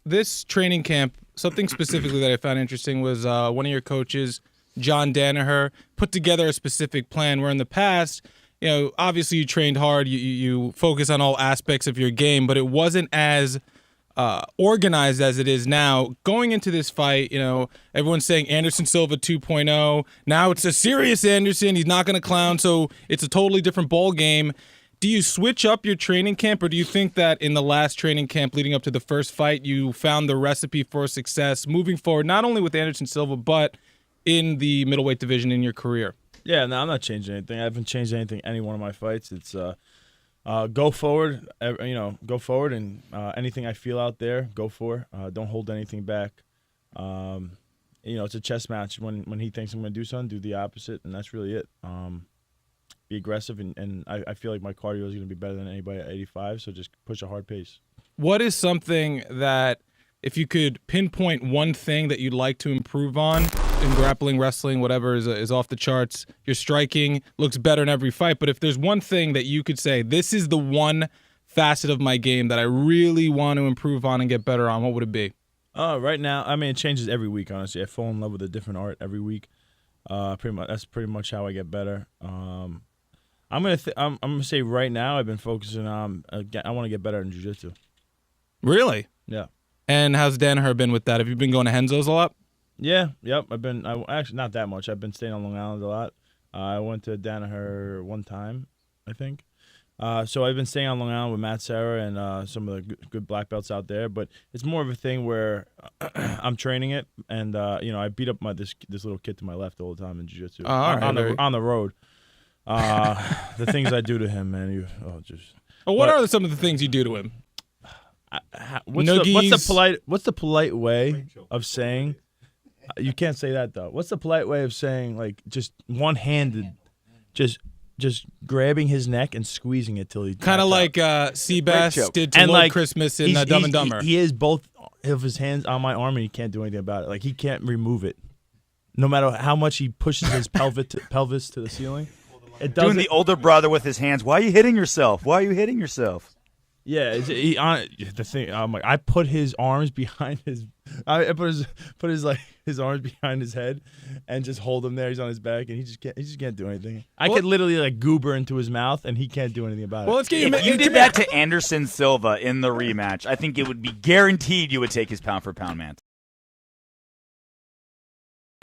this training camp, something specifically that I found interesting was one of your coaches, John Danaher, put together a specific plan where in the past, obviously you trained hard, you focus on all aspects of your game, but it wasn't as organized as it is now. Going into this fight, everyone's saying Anderson Silva 2.0. Now it's a serious Anderson. He's not going to clown, so it's a totally different ball game. Do you switch up your training camp, or do you think that in the last training camp leading up to the first fight, you found the recipe for success moving forward, not only with Anderson Silva, but in the middleweight division in your career? Yeah, no, I'm not changing anything. I haven't changed anything any one of my fights. It's go forward, go forward, and anything I feel out there, go for. Don't hold anything back. It's a chess match. When he thinks I'm going to do something, do the opposite, and that's really it. Be aggressive, and I feel like my cardio is going to be better than anybody at 85, so just push a hard pace. What is something that, if you could pinpoint one thing that you'd like to improve on in grappling, wrestling, whatever is off the charts, your striking looks better in every fight, but if there's one thing that you could say, this is the one facet of my game that I really want to improve on and get better on, what would it be? Right now, it changes every week, honestly. I fall in love with a different art every week. That's pretty much how I get better. I'm gonna say right now I've been focusing on I want to get better in jiu-jitsu. Really? Yeah. And how's Danaher been with that? Have you been going to Henzo's a lot? Yeah, yep. Actually not that much. I've been staying on Long Island a lot. I went to Danaher one time, I think. So I've been staying on Long Island with Matt Serra and some of the good black belts out there. But it's more of a thing where I'm training it, and I beat up this little kid to my left all the time in jiu-jitsu on the road. The things I do to him, man. What are some of the things you do to him? What's the polite way of saying? You can't say that though. What's the polite way of saying, like, just one-handed, just grabbing his neck and squeezing it till he kind of like Seabass did to Lord Christmas in Dumb and Dumber. He has both of his hands on my arm and he can't do anything about it. Like, he can't remove it, no matter how much he pushes his pelvis to the ceiling. Doing the older brother with his hands. Why are you hitting yourself? Why are you hitting yourself? Yeah, the thing. I put his arms behind his. I put his arms behind his head, and just hold him there. He's on his back, and he just can't do anything. I could literally goober into his mouth, and he can't do anything about it. Well, let's get if you did that to Anderson Silva in the rematch, I think it would be guaranteed you would take his pound for pound, man.